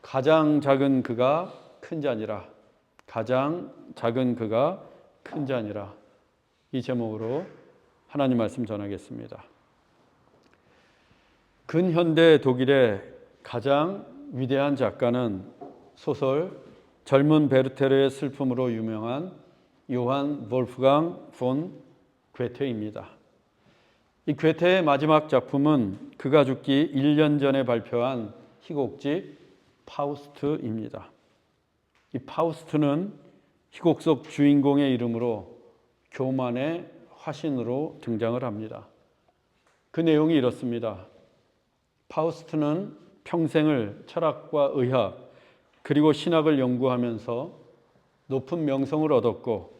가장 작은 그가 큰 자니라. 가장 작은 그가 큰 자니라. 이 제목으로 하나님 말씀 전하겠습니다. 근현대 독일의 가장 위대한 작가는 소설 젊은 베르테르의 슬픔으로 유명한 요한 볼프강 폰 괴테입니다. 이 괴테의 마지막 작품은 그가 죽기 1년 전에 발표한 희곡집 파우스트입니다. 이 파우스트는 희곡 속 주인공의 이름으로 교만의 화신으로 등장을 합니다. 그 내용이 이렇습니다. 파우스트는 평생을 철학과 의학 그리고 신학을 연구하면서 높은 명성을 얻었고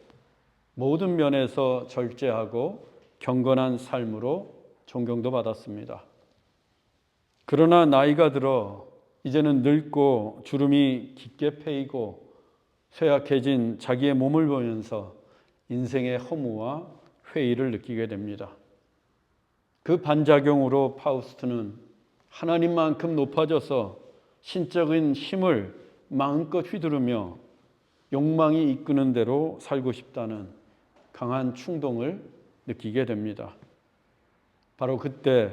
모든 면에서 절제하고 경건한 삶으로 존경도 받았습니다. 그러나 나이가 들어 이제는 늙고 주름이 깊게 패이고 쇠약해진 자기의 몸을 보면서 인생의 허무와 회의를 느끼게 됩니다. 그 반작용으로 파우스트는 하나님만큼 높아져서 신적인 힘을 마음껏 휘두르며 욕망이 이끄는 대로 살고 싶다는 강한 충동을 느끼게 됩니다. 바로 그때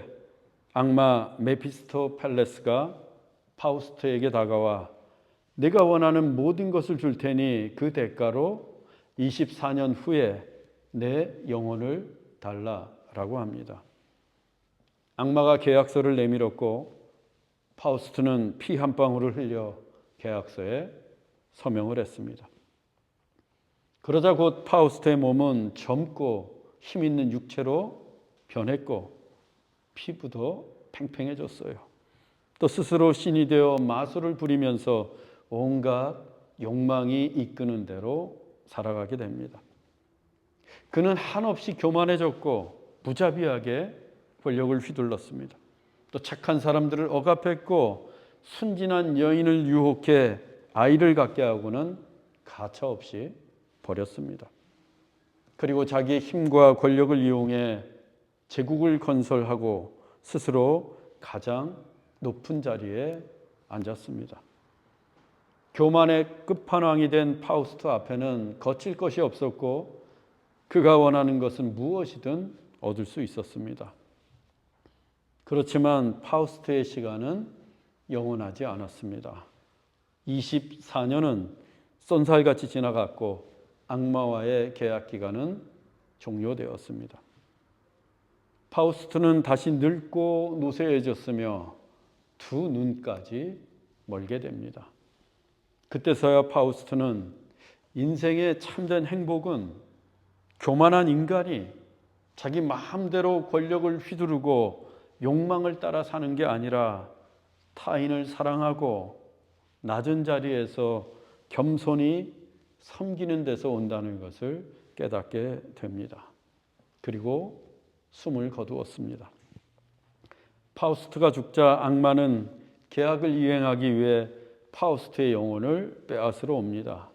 악마 메피스토펠레스가 파우스트에게 다가와 내가 원하는 모든 것을 줄 테니 그 대가로 24년 후에 내 영혼을 달라라고 합니다. 악마가 계약서를 내밀었고 파우스트는 피 한 방울을 흘려 계약서에 서명을 했습니다. 그러자 곧 파우스트의 몸은 젊고 힘 있는 육체로 변했고 피부도 팽팽해졌어요. 또 스스로 신이 되어 마술을 부리면서 온갖 욕망이 이끄는 대로 살아가게 됩니다. 그는 한없이 교만해졌고 무자비하게 권력을 휘둘렀습니다. 또 착한 사람들을 억압했고 순진한 여인을 유혹해 아이를 갖게 하고는 가차없이 버렸습니다. 그리고 자기의 힘과 권력을 이용해 제국을 건설하고 스스로 가장 높은 자리에 앉았습니다. 교만의 끝판왕이 된 파우스트 앞에는 거칠 것이 없었고 그가 원하는 것은 무엇이든 얻을 수 있었습니다. 그렇지만 파우스트의 시간은 영원하지 않았습니다. 24년은 쏜살같이 지나갔고 악마와의 계약 기간은 종료되었습니다. 파우스트는 다시 늙고 노쇠해졌으며 두 눈까지 멀게 됩니다. 그때서야 파우스트는 인생의 참된 행복은 교만한 인간이 자기 마음대로 권력을 휘두르고 욕망을 따라 사는 게 아니라 타인을 사랑하고 낮은 자리에서 겸손히 섬기는 데서 온다는 것을 깨닫게 됩니다. 그리고 숨을 거두었습니다. 파우스트가 죽자 악마는 계약을 이행하기 위해 파우스트의 영혼을 빼앗으러 옵니다.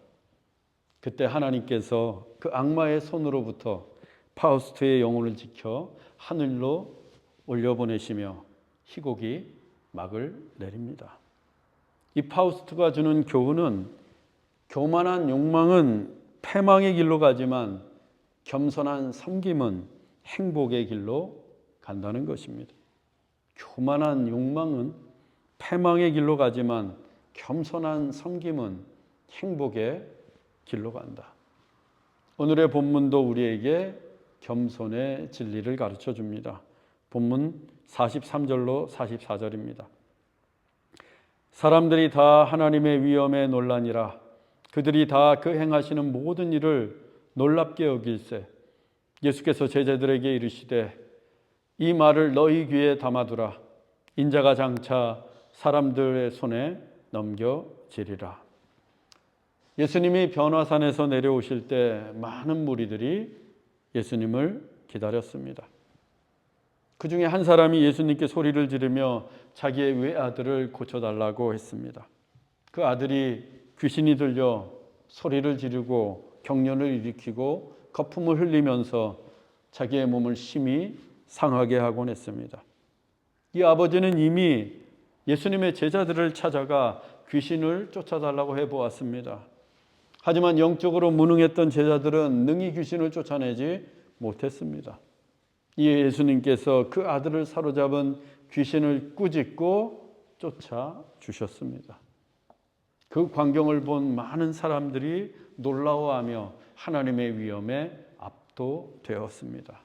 그때 하나님께서 그 악마의 손으로부터 파우스트의 영혼을 지켜 하늘로 올려보내시며 희곡이 막을 내립니다. 이 파우스트가 주는 교훈은 교만한 욕망은 패망의 길로 가지만 겸손한 섬김은 행복의 길로 간다는 것입니다. 교만한 욕망은 패망의 길로 가지만 겸손한 섬김은 행복의 길로 간다. 오늘의 본문도 우리에게 겸손의 진리를 가르쳐 줍니다. 본문 43절로 44절입니다. 사람들이 다 하나님의 위엄에 놀라니라. 그들이 다 그 행하시는 모든 일을 놀랍게 여길세. 예수께서 제자들에게 이르시되 이 말을 너희 귀에 담아두라. 인자가 장차 사람들의 손에 넘겨지리라. 예수님이 변화산에서 내려오실 때 많은 무리들이 예수님을 기다렸습니다. 그 중에 한 사람이 예수님께 소리를 지르며 자기의 외아들을 고쳐달라고 했습니다. 그 아들이 귀신이 들려 소리를 지르고 경련을 일으키고 거품을 흘리면서 자기의 몸을 심히 상하게 하곤 했습니다. 이 아버지는 이미 예수님의 제자들을 찾아가 귀신을 쫓아달라고 해보았습니다. 하지만 영적으로 무능했던 제자들은 능히 귀신을 쫓아내지 못했습니다. 이에 예수님께서 그 아들을 사로잡은 귀신을 꾸짖고 쫓아주셨습니다. 그 광경을 본 많은 사람들이 놀라워하며 하나님의 위엄에 압도되었습니다.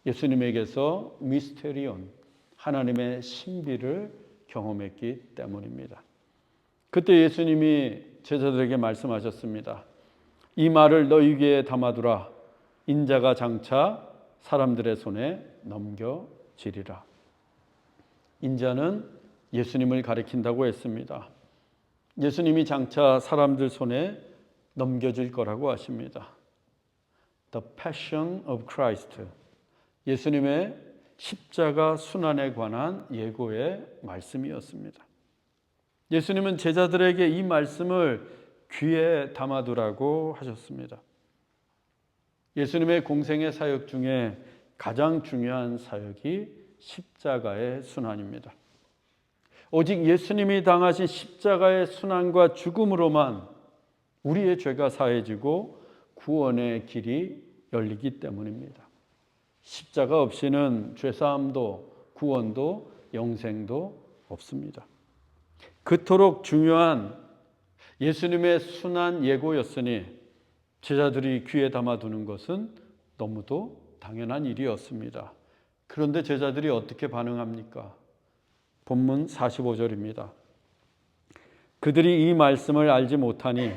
예수님에게서 미스테리온, 하나님의 신비를 경험했기 때문입니다. 그때 예수님이 제자들에게 말씀하셨습니다. 이 말을 너희 귀에 담아두라. 인자가 장차 사람들의 손에 넘겨지리라. 인자는 예수님을 가리킨다고 했습니다. 예수님이 장차 사람들 손에 넘겨질 거라고 하십니다. The Passion of Christ. 예수님의 십자가 순환에 관한 예고의 말씀이었습니다. 예수님은 제자들에게 이 말씀을 귀에 담아두라고 하셨습니다. 예수님의 공생의 사역 중에 가장 중요한 사역이 십자가의 순환입니다. 오직 예수님이 당하신 십자가의 순환과 죽음으로만 우리의 죄가 사해지고 구원의 길이 열리기 때문입니다. 십자가 없이는 죄사함도 구원도 영생도 없습니다. 그토록 중요한 예수님의 순환 예고였으니 제자들이 귀에 담아두는 것은 너무도 당연한 일이었습니다. 그런데 제자들이 어떻게 반응합니까? 본문 45절입니다. 그들이 이 말씀을 알지 못하니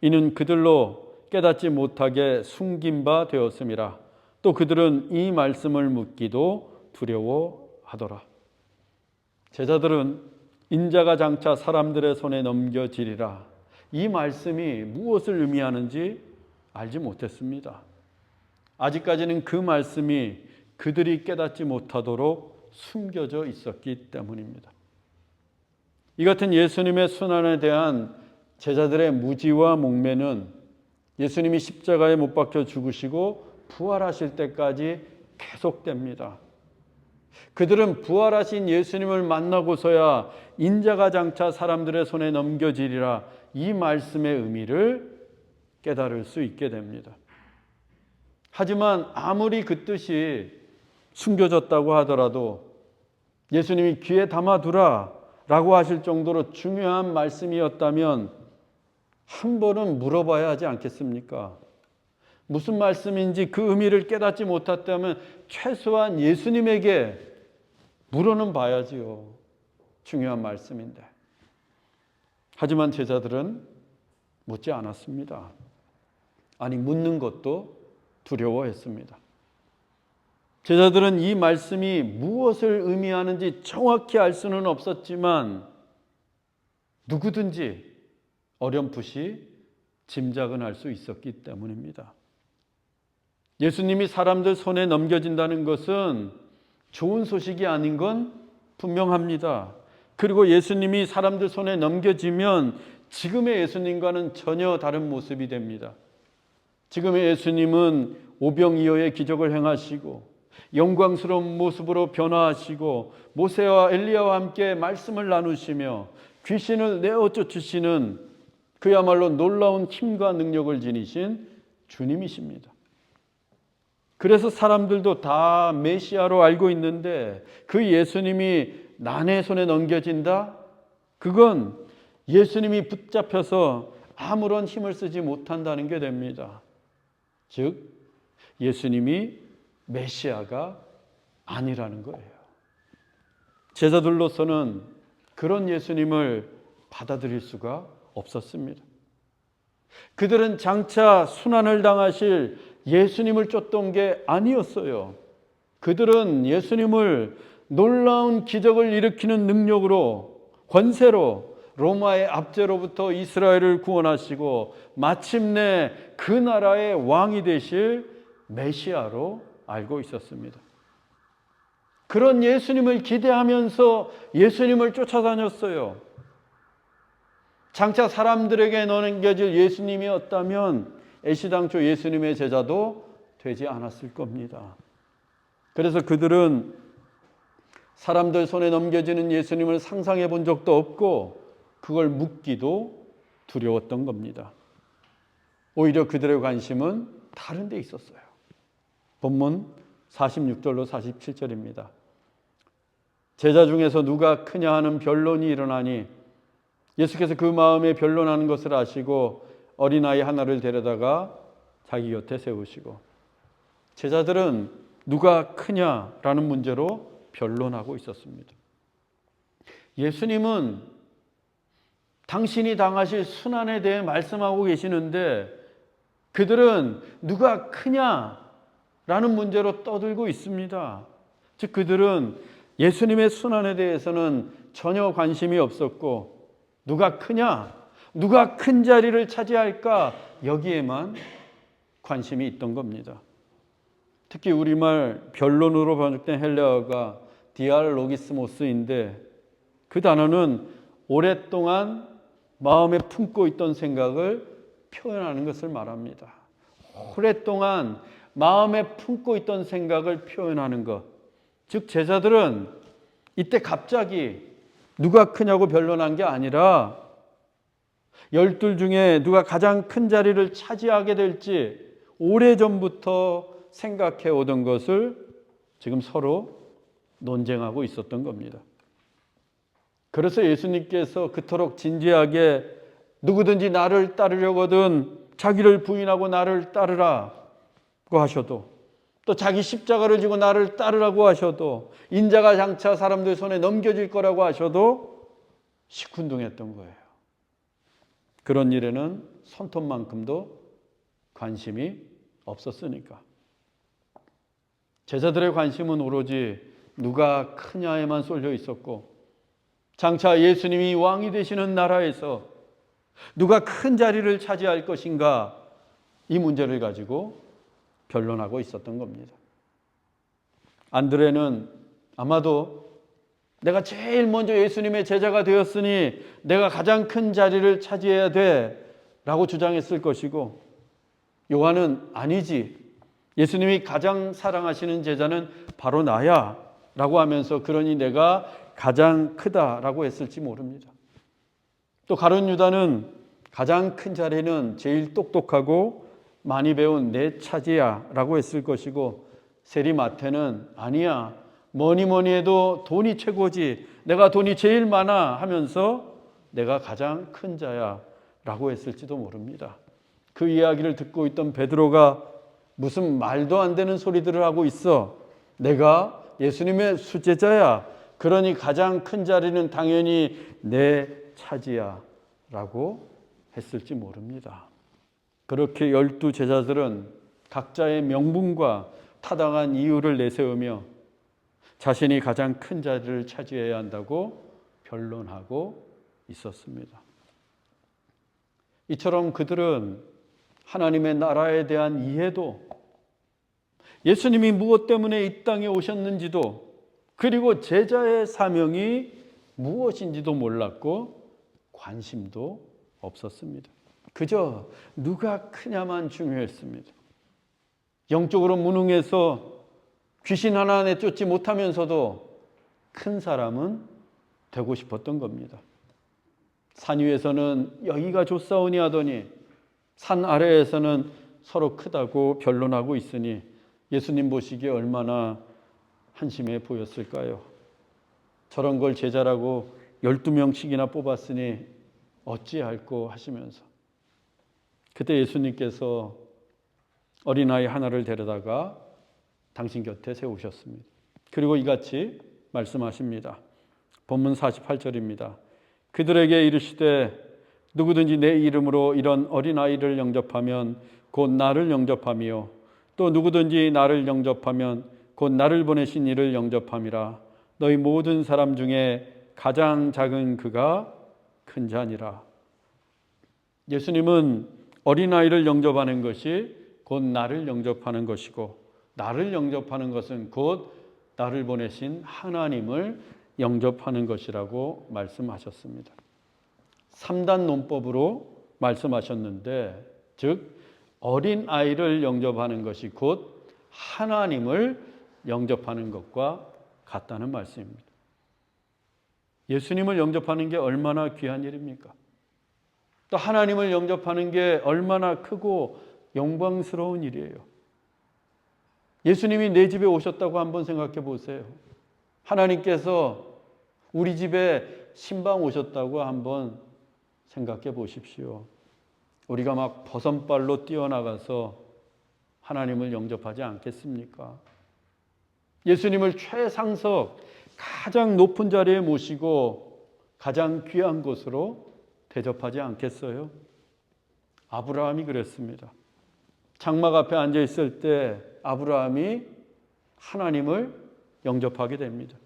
이는 그들로 깨닫지 못하게 숨긴 바 되었음이라. 또 그들은 이 말씀을 묻기도 두려워하더라. 제자들은 인자가 장차 사람들의 손에 넘겨지리라. 이 말씀이 무엇을 의미하는지 알지 못했습니다. 아직까지는 그 말씀이 그들이 깨닫지 못하도록 숨겨져 있었기 때문입니다. 이 같은 예수님의 순환에 대한 제자들의 무지와 목매는 예수님이 십자가에 못 박혀 죽으시고 부활하실 때까지 계속됩니다. 그들은 부활하신 예수님을 만나고서야 인자가 장차 사람들의 손에 넘겨지리라 이 말씀의 의미를 깨달을 수 있게 됩니다. 하지만 아무리 그 뜻이 숨겨졌다고 하더라도 예수님이 귀에 담아두라 라고 하실 정도로 중요한 말씀이었다면 한 번은 물어봐야 하지 않겠습니까? 무슨 말씀인지 그 의미를 깨닫지 못했다면 최소한 예수님에게 물어는 봐야지요. 중요한 말씀인데. 하지만 제자들은 묻지 않았습니다. 아니, 묻는 것도 두려워했습니다. 제자들은 이 말씀이 무엇을 의미하는지 정확히 알 수는 없었지만 누구든지 어렴풋이 짐작은 할 수 있었기 때문입니다. 예수님이 사람들 손에 넘겨진다는 것은 좋은 소식이 아닌 건 분명합니다. 그리고 예수님이 사람들 손에 넘겨지면 지금의 예수님과는 전혀 다른 모습이 됩니다. 지금의 예수님은 오병이어의 기적을 행하시고 영광스러운 모습으로 변화하시고 모세와 엘리야와 함께 말씀을 나누시며 귀신을 내어 쫓으시는 그야말로 놀라운 힘과 능력을 지니신 주님이십니다. 그래서 사람들도 다 메시아로 알고 있는데 그 예수님이 난의 손에 넘겨진다? 그건 예수님이 붙잡혀서 아무런 힘을 쓰지 못한다는 게 됩니다. 즉 예수님이 메시아가 아니라는 거예요. 제자들로서는 그런 예수님을 받아들일 수가 없었습니다. 그들은 장차 순환을 당하실 예수님을 쫓던 게 아니었어요. 그들은 예수님을 놀라운 기적을 일으키는 능력으로, 권세로 로마의 압제로부터 이스라엘을 구원하시고 마침내 그 나라의 왕이 되실 메시아로 알고 있었습니다. 그런 예수님을 기대하면서 예수님을 쫓아다녔어요. 장차 사람들에게 넘겨질 예수님이었다면 애시당초 예수님의 제자도 되지 않았을 겁니다. 그래서 그들은 사람들 손에 넘겨지는 예수님을 상상해 본 적도 없고 그걸 묻기도 두려웠던 겁니다. 오히려 그들의 관심은 다른 데 있었어요. 본문 46절로 47절입니다. 제자 중에서 누가 크냐 하는 변론이 일어나니 예수께서 그 마음에 변론하는 것을 아시고 어린아이 하나를 데려다가 자기 곁에 세우시고, 제자들은 누가 크냐라는 문제로 변론하고 있었습니다. 예수님은 당신이 당하실 순환에 대해 말씀하고 계시는데 그들은 누가 크냐라는 문제로 떠들고 있습니다. 즉 그들은 예수님의 순환에 대해서는 전혀 관심이 없었고, 누가 크냐, 누가 큰 자리를 차지할까, 여기에만 관심이 있던 겁니다. 특히 우리말 변론으로 번역된 헬라어가 디알로기스모스인데 그 단어는 오랫동안 마음에 품고 있던 생각을 표현하는 것을 말합니다. 오랫동안 마음에 품고 있던 생각을 표현하는 것. 즉 제자들은 이때 갑자기 누가 크냐고 변론한 게 아니라 12 중에 누가 가장 큰 자리를 차지하게 될지 오래전부터 생각해 오던 것을 지금 서로 논쟁하고 있었던 겁니다. 그래서 예수님께서 그토록 진지하게 누구든지 나를 따르려거든 자기를 부인하고 나를 따르라고 하셔도, 또 자기 십자가를 지고 나를 따르라고 하셔도, 인자가 장차 사람들 손에 넘겨질 거라고 하셔도 시큰둥했던 거예요. 그런 일에는 손톱만큼도 관심이 없었으니까. 제자들의 관심은 오로지 누가 크냐에만 쏠려 있었고, 장차 예수님이 왕이 되시는 나라에서 누가 큰 자리를 차지할 것인가, 이 문제를 가지고 변론하고 있었던 겁니다. 안드레는 아마도 내가 제일 먼저 예수님의 제자가 되었으니 내가 가장 큰 자리를 차지해야 돼 라고 주장했을 것이고, 요한은 아니지, 예수님이 가장 사랑하시는 제자는 바로 나야 라고 하면서 그러니 내가 가장 크다라고 했을지 모릅니다. 또 가룟 유다는 가장 큰 자리는 제일 똑똑하고 많이 배운 내 차지야 라고 했을 것이고, 세리 마태는 아니야, 뭐니 해도 돈이 최고지, 내가 돈이 제일 많아 하면서 내가 가장 큰 자야 라고 했을지도 모릅니다. 그 이야기를 듣고 있던 베드로가 무슨 말도 안 되는 소리들을 하고 있어, 내가 예수님의 수제자야, 그러니 가장 큰 자리는 당연히 내 차지야 라고 했을지 모릅니다. 그렇게 12 제자들은 각자의 명분과 타당한 이유를 내세우며 자신이 가장 큰 자리를 차지해야 한다고 변론하고 있었습니다. 이처럼 그들은 하나님의 나라에 대한 이해도, 예수님이 무엇 때문에 이 땅에 오셨는지도, 그리고 제자의 사명이 무엇인지도 몰랐고 관심도 없었습니다. 그저 누가 크냐만 중요했습니다. 영적으로 무능해서 귀신 하나 내쫓지 못하면서도 큰 사람은 되고 싶었던 겁니다. 산 위에서는 여기가 좋사오니 하더니 산 아래에서는 서로 크다고 변론하고 있으니 예수님 보시기에 얼마나 한심해 보였을까요? 저런 걸 제자라고 12명씩이나 뽑았으니 어찌할꼬 하시면서 그때 예수님께서 어린아이 하나를 데려다가 당신 곁에 세우셨습니다. 그리고 이같이 말씀하십니다. 본문 48절입니다. 그들에게 이르시되 누구든지 내 이름으로 이런 어린아이를 영접하면 곧 나를 영접하며 또 누구든지 나를 영접하면 곧 나를 보내신 이를 영접함이라. 너희 모든 사람 중에 가장 작은 그가 큰 자니라. 예수님은 어린아이를 영접하는 것이 곧 나를 영접하는 것이고, 나를 영접하는 것은 곧 나를 보내신 하나님을 영접하는 것이라고 말씀하셨습니다. 3단 논법으로 말씀하셨는데, 즉 어린아이를 영접하는 것이 곧 하나님을 영접하는 것과 같다는 말씀입니다. 예수님을 영접하는 게 얼마나 귀한 일입니까? 또 하나님을 영접하는 게 얼마나 크고 영광스러운 일이에요. 예수님이 내 집에 오셨다고 한번 생각해 보세요. 하나님께서 우리 집에 신방 오셨다고 한번 생각해 보십시오. 우리가 막 버선발로 뛰어나가서 하나님을 영접하지 않겠습니까? 예수님을 최상석, 가장 높은 자리에 모시고 가장 귀한 곳으로 대접하지 않겠어요? 아브라함이 그랬습니다. 장막 앞에 앉아 있을 때 아브라함이 하나님을 영접하게 됩니다.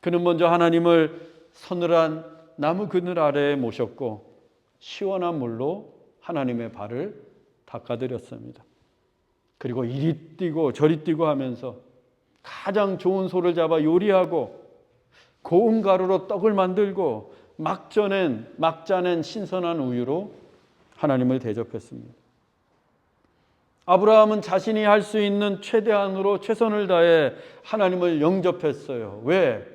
그는 먼저 하나님을 서늘한 나무 그늘 아래에 모셨고 시원한 물로 하나님의 발을 닦아드렸습니다. 그리고 이리 뛰고 저리 뛰고 하면서 가장 좋은 소를 잡아 요리하고 고운 가루로 떡을 만들고 막 짜낸 신선한 우유로 하나님을 대접했습니다. 아브라함은 자신이 할 수 있는 최대한으로 최선을 다해 하나님을 영접했어요. 왜?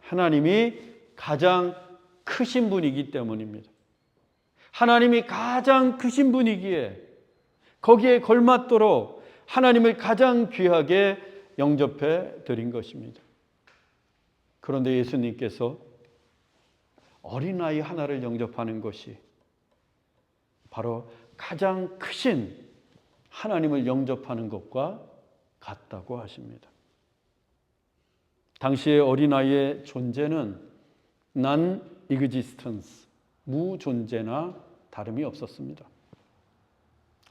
하나님이 가장 크신 분이기 때문입니다. 하나님이 가장 크신 분이기에 거기에 걸맞도록 하나님을 가장 귀하게 영접해 드린 것입니다. 그런데 예수님께서 어린아이 하나를 영접하는 것이 바로 가장 크신 하나님을 영접하는 것과 같다고 하십니다. 당시의 어린아이의 존재는 non-existence, 무존재나 다름이 없었습니다.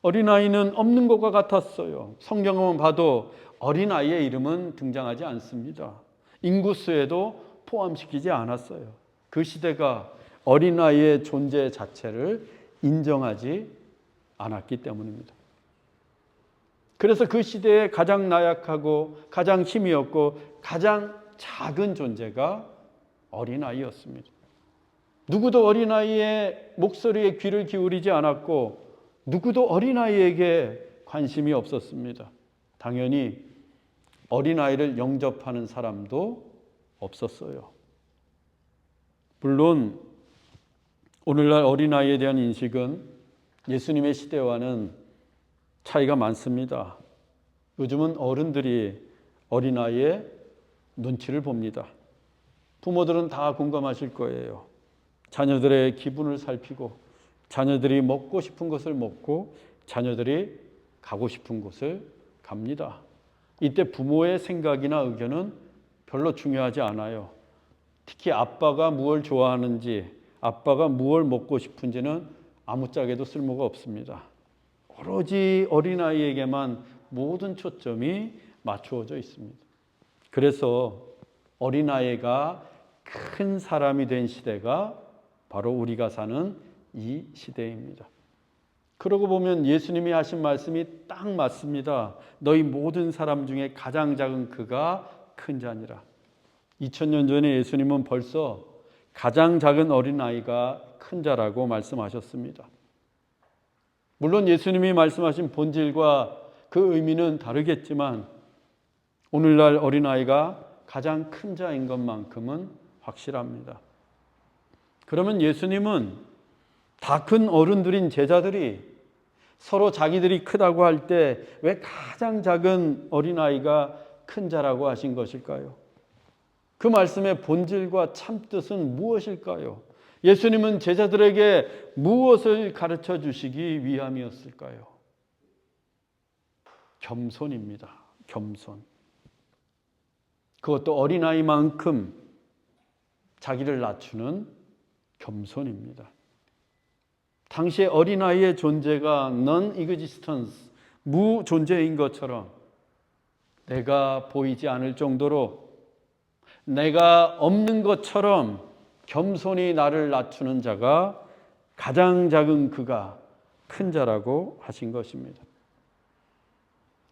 어린아이는 없는 것과 같았어요. 성경을 봐도 어린아이의 이름은 등장하지 않습니다. 인구수에도 포함시키지 않았어요. 그 시대가 어린아이의 존재 자체를 인정하지 않았기 때문입니다. 그래서 그 시대에 가장 나약하고 가장 힘이 없고 가장 작은 존재가 어린아이였습니다. 누구도 어린아이의 목소리에 귀를 기울이지 않았고 누구도 어린아이에게 관심이 없었습니다. 당연히 어린아이를 영접하는 사람도 없었어요. 물론 오늘날 어린아이에 대한 인식은 예수님의 시대와는 차이가 많습니다. 요즘은 어른들이 어린아이의 눈치를 봅니다. 부모들은 다 공감하실 거예요. 자녀들의 기분을 살피고 자녀들이 먹고 싶은 것을 먹고 자녀들이 가고 싶은 곳을 갑니다. 이때 부모의 생각이나 의견은 별로 중요하지 않아요. 특히 아빠가 무엇을 좋아하는지 아빠가 무엇을 먹고 싶은지는 아무짝에도 쓸모가 없습니다. 오로지 어린아이에게만 모든 초점이 맞추어져 있습니다. 그래서 어린아이가 큰 사람이 된 시대가 바로 우리가 사는 이 시대입니다. 그러고 보면 예수님이 하신 말씀이 딱 맞습니다. 너희 모든 사람 중에 가장 작은 그가 큰 자니라. 2000년 전에 예수님은 벌써 가장 작은 어린아이가 큰 자라고 말씀하셨습니다. 물론 예수님이 말씀하신 본질과 그 의미는 다르겠지만 오늘날 어린아이가 가장 큰 자인 것만큼은 확실합니다. 그러면 예수님은 다 큰 어른들인 제자들이 서로 자기들이 크다고 할 때 왜 가장 작은 어린아이가 큰 자라고 하신 것일까요? 그 말씀의 본질과 참뜻은 무엇일까요? 예수님은 제자들에게 무엇을 가르쳐 주시기 위함이었을까요? 겸손입니다. 겸손. 그것도 어린아이만큼 자기를 낮추는 겸손입니다. 당시의 어린아이의 존재가 non-existence, 무존재인 것처럼 내가 보이지 않을 정도로 내가 없는 것처럼 겸손히 나를 낮추는 자가 가장 작은 그가 큰 자라고 하신 것입니다.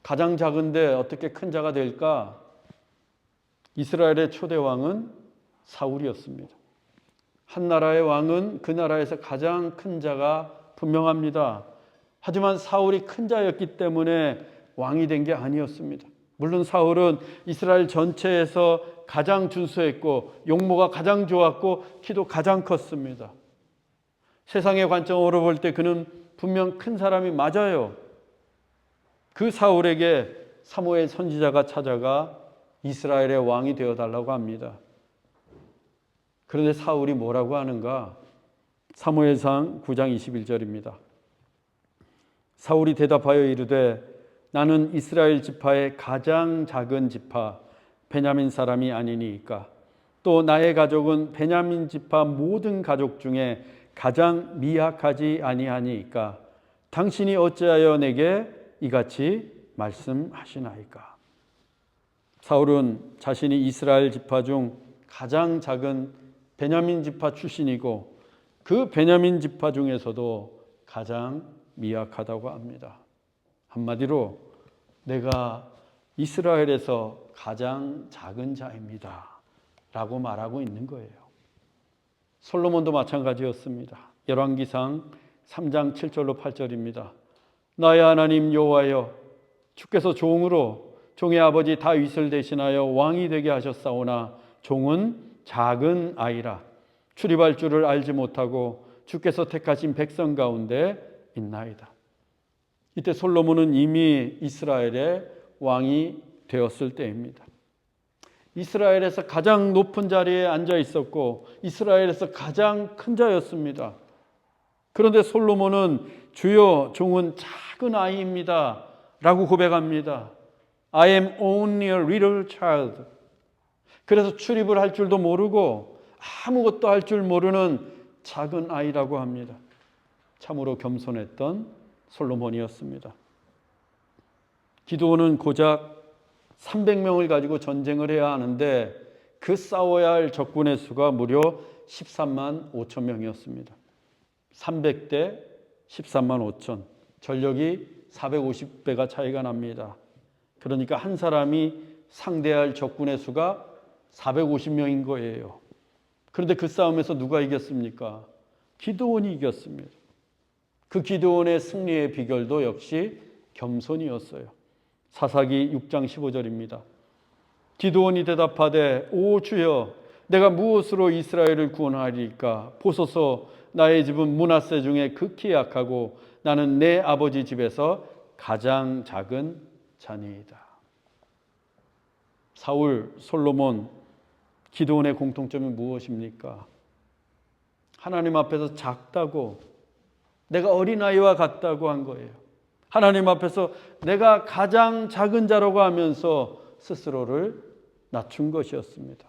가장 작은데 어떻게 큰 자가 될까? 이스라엘의 초대 왕은 사울이었습니다. 한 나라의 왕은 그 나라에서 가장 큰 자가 분명합니다. 하지만 사울이 큰 자였기 때문에 왕이 된 게 아니었습니다. 물론 사울은 이스라엘 전체에서 가장 준수했고 용모가 가장 좋았고 키도 가장 컸습니다. 세상의 관점으로 볼 때 그는 분명 큰 사람이 맞아요. 그 사울에게 사무엘 선지자가 찾아가 이스라엘의 왕이 되어달라고 합니다. 그런데 사울이 뭐라고 하는가? 사무엘상 9장 21절입니다. 사울이 대답하여 이르되 나는 이스라엘 지파의 가장 작은 지파 베냐민 사람이 아니니까 또 나의 가족은 베냐민 지파 모든 가족 중에 가장 미약하지 아니하니까 당신이 어찌하여 내게 이같이 말씀하시나이까. 사울은 자신이 이스라엘 지파 중 가장 작은 베냐민 지파 출신이고 그 베냐민 지파 중에서도 가장 미약하다고 합니다. 한마디로 내가 이스라엘에서 가장 작은 자입니다 라고 말하고 있는 거예요. 솔로몬도 마찬가지였습니다. 열왕기상 3장 7절로 8절입니다. 나의 하나님 여호와여, 주께서 종으로 종의 아버지 다윗을 대신하여 왕이 되게 하셨사오나 종은 작은 아이라 출입할 줄을 알지 못하고 주께서 택하신 백성 가운데 있나이다. 이때 솔로몬은 이미 이스라엘의 왕이 되었을 때입니다. 이스라엘에서 가장 높은 자리에 앉아 있었고 이스라엘에서 가장 큰 자였습니다. 그런데 솔로몬은 주여 종은 작은 아이입니다 라고 고백합니다. I am only a little child. 그래서 출입을 할 줄도 모르고 아무것도 할 줄 모르는 작은 아이라고 합니다. 참으로 겸손했던 솔로몬이었습니다. 기드온은 고작 300명을 가지고 전쟁을 해야 하는데 그 싸워야 할 적군의 수가 무려 13만 5천 명이었습니다. 300대 13만 5천. 전력이 450배가 차이가 납니다. 그러니까 한 사람이 상대할 적군의 수가 450명인 거예요. 그런데 그 싸움에서 누가 이겼습니까? 기드온이 이겼습니다. 그 기드온의 승리의 비결도 역시 겸손이었어요. 사사기 6장 15절입니다. 기드온이 대답하되 오 주여 내가 무엇으로 이스라엘을 구원하리까? 보소서 나의 집은 므낫세 중에 극히 약하고 나는 내 아버지 집에서 가장 작은 자니이다. 사울, 솔로몬, 기드온의 공통점이 무엇입니까? 하나님 앞에서 작다고, 내가 어린아이와 같다고 한 거예요. 하나님 앞에서 내가 가장 작은 자라고 하면서 스스로를 낮춘 것이었습니다.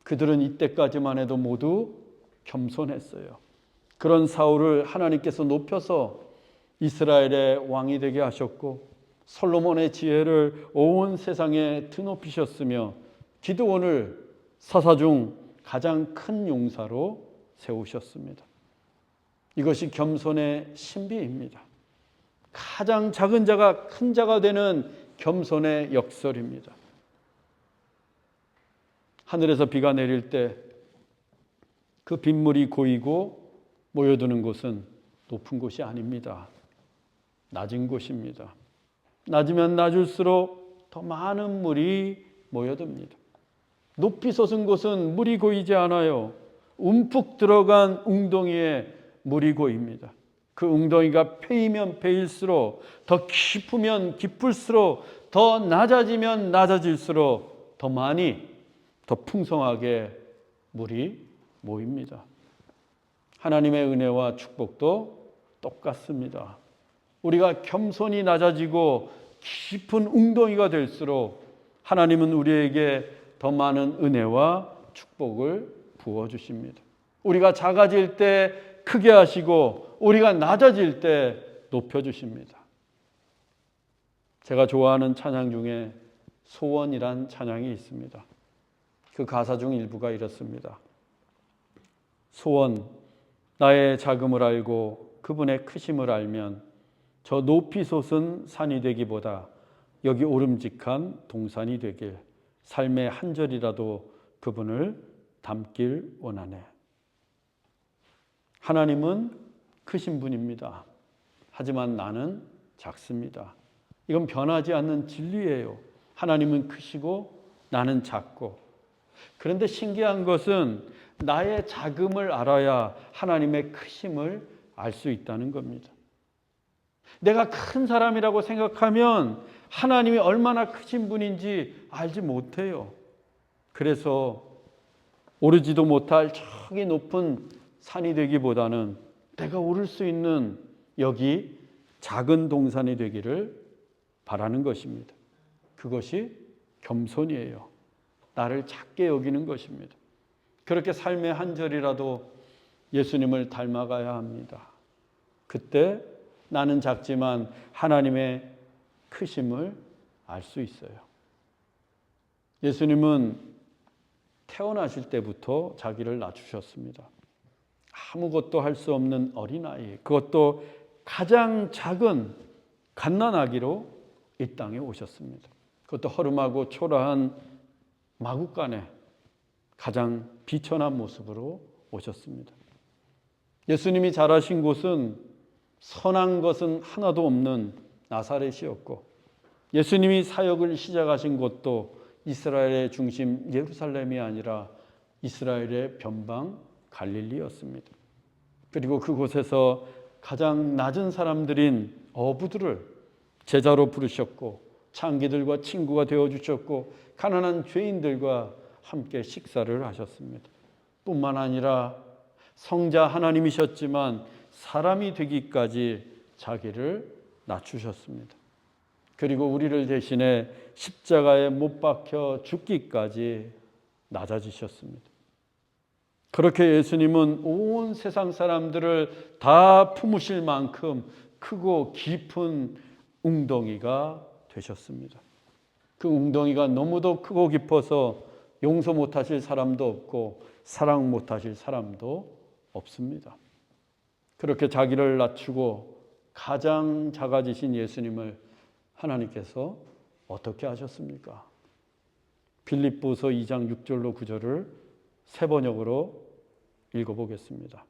그들은 이때까지만 해도 모두 겸손했어요. 그런 사울을 하나님께서 높여서 이스라엘의 왕이 되게 하셨고 솔로몬의 지혜를 온 세상에 드높이셨으며 기드온을 사사 중 가장 큰 용사로 세우셨습니다. 이것이 겸손의 신비입니다. 가장 작은 자가 큰 자가 되는 겸손의 역설입니다. 하늘에서 비가 내릴 때 그 빗물이 고이고 모여드는 곳은 높은 곳이 아닙니다. 낮은 곳입니다. 낮으면 낮을수록 더 많은 물이 모여듭니다. 높이 솟은 곳은 물이 고이지 않아요. 움푹 들어간 웅덩이에 물이 고입니다. 그 웅덩이가 패이면 패일수록, 더 깊으면 깊을수록, 더 낮아지면 낮아질수록 더 많이, 더 풍성하게 물이 모입니다. 하나님의 은혜와 축복도 똑같습니다. 우리가 겸손히 낮아지고 깊은 웅덩이가 될수록 하나님은 우리에게 더 많은 은혜와 축복을 부어주십니다. 우리가 작아질 때 크게 하시고 우리가 낮아질 때 높여주십니다. 제가 좋아하는 찬양 중에 소원이란 찬양이 있습니다. 그 가사 중 일부가 이렇습니다. 소원, 나의 작음을 알고 그분의 크심을 알면 저 높이 솟은 산이 되기보다 여기 오름직한 동산이 되길 삶의 한 절이라도 그분을 담길 원하네. 하나님은 크신 분입니다. 하지만 나는 작습니다. 이건 변하지 않는 진리예요. 하나님은 크시고 나는 작고 그런데 신기한 것은 나의 작음을 알아야 하나님의 크심을 알 수 있다는 겁니다. 내가 큰 사람이라고 생각하면 하나님이 얼마나 크신 분인지 알지 못해요. 그래서 오르지도 못할 저기 높은 산이 되기보다는 내가 오를 수 있는 여기 작은 동산이 되기를 바라는 것입니다. 그것이 겸손이에요. 나를 작게 여기는 것입니다. 그렇게 삶의 한 절이라도 예수님을 닮아가야 합니다. 그때 나는 작지만 하나님의 크심을 알 수 있어요. 예수님은 태어나실 때부터 자기를 낮추셨습니다. 아무것도 할 수 없는 어린아이, 그것도 가장 작은 갓난아기로 이 땅에 오셨습니다. 그것도 허름하고 초라한 마구간에 가장 비천한 모습으로 오셨습니다. 예수님이 자라신 곳은 선한 것은 하나도 없는 나사렛이었고, 예수님이 사역을 시작하신 곳도 이스라엘의 중심 예루살렘이 아니라 이스라엘의 변방 갈릴리였습니다. 그리고 그곳에서 가장 낮은 사람들인 어부들을 제자로 부르셨고, 창기들과 친구가 되어주셨고, 가난한 죄인들과 함께 식사를 하셨습니다. 뿐만 아니라 성자 하나님이셨지만 사람이 되기까지 자기를 낮추셨습니다. 그리고 우리를 대신해 십자가에 못 박혀 죽기까지 낮아지셨습니다. 그렇게 예수님은 온 세상 사람들을 다 품으실 만큼 크고 깊은 웅덩이가 되셨습니다. 그 웅덩이가 너무도 크고 깊어서 용서 못하실 사람도 없고 사랑 못하실 사람도 없습니다. 그렇게 자기를 낮추고 가장 작아지신 예수님을 하나님께서 어떻게 하셨습니까? 빌립보서 2장 6절로 9절을 세 번역으로 읽어보겠습니다.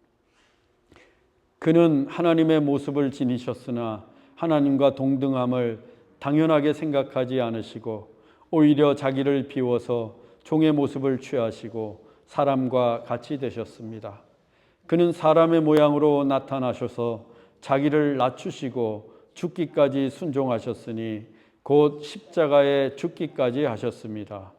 그는 하나님의 모습을 지니셨으나 하나님과 동등함을 당연하게 생각하지 않으시고 오히려 자기를 비워서 종의 모습을 취하시고 사람과 같이 되셨습니다. 그는 사람의 모양으로 나타나셔서 자기를 낮추시고 죽기까지 순종하셨으니 곧 십자가에 죽기까지 하셨습니다.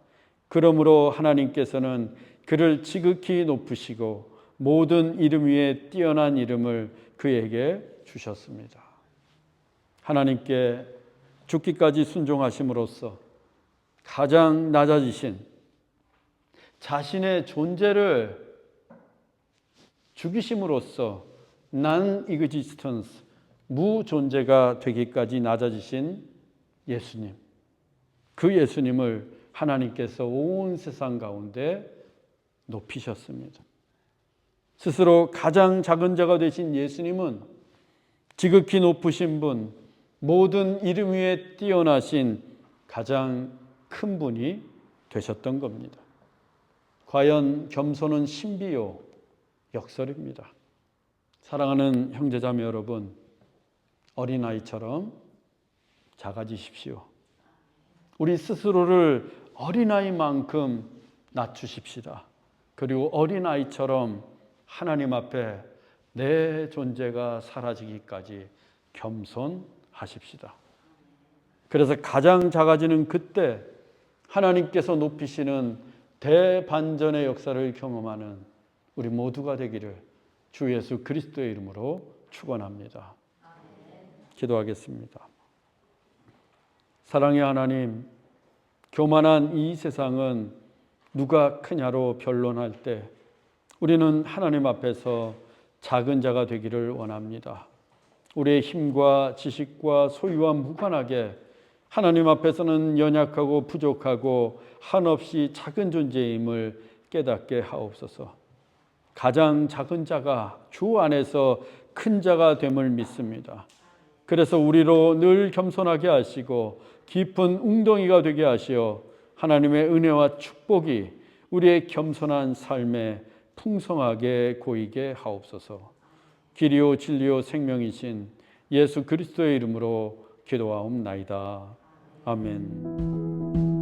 그러므로 하나님께서는 그를 지극히 높으시고 모든 이름 위에 뛰어난 이름을 그에게 주셨습니다. 하나님께 죽기까지 순종하심으로써 가장 낮아지신 자신의 존재를 죽이심으로써 non-existence, 무존재가 되기까지 낮아지신 예수님, 그 예수님을 하나님께서 온 세상 가운데 높이셨습니다. 스스로 가장 작은 자가 되신 예수님은 지극히 높으신 분, 모든 이름 위에 뛰어나신 가장 큰 분이 되셨던 겁니다. 과연 겸손은 신비요 역설입니다. 사랑하는 형제자매 여러분, 어린아이처럼 작아지십시오. 우리 스스로를 어린아이만큼 낮추십시다. 그리고 어린아이처럼 하나님 앞에 내 존재가 사라지기까지 겸손하십시다. 그래서 가장 작아지는 그때 하나님께서 높이시는 대반전의 역사를 경험하는 우리 모두가 되기를 주 예수 그리스도의 이름으로 축원합니다. 기도하겠습니다. 사랑의 하나님, 교만한 이 세상은 누가 크냐로 변론할 때 우리는 하나님 앞에서 작은 자가 되기를 원합니다. 우리의 힘과 지식과 소유와 무관하게 하나님 앞에서는 연약하고 부족하고 한없이 작은 존재임을 깨닫게 하옵소서. 가장 작은 자가 주 안에서 큰 자가 됨을 믿습니다. 그래서 우리로 늘 겸손하게 하시고 깊은 웅덩이가 되게 하시어 하나님의 은혜와 축복이 우리의 겸손한 삶에 풍성하게 고이게 하옵소서. 길이요 진리요 생명이신 예수 그리스도의 이름으로 기도하옵나이다. 아멘.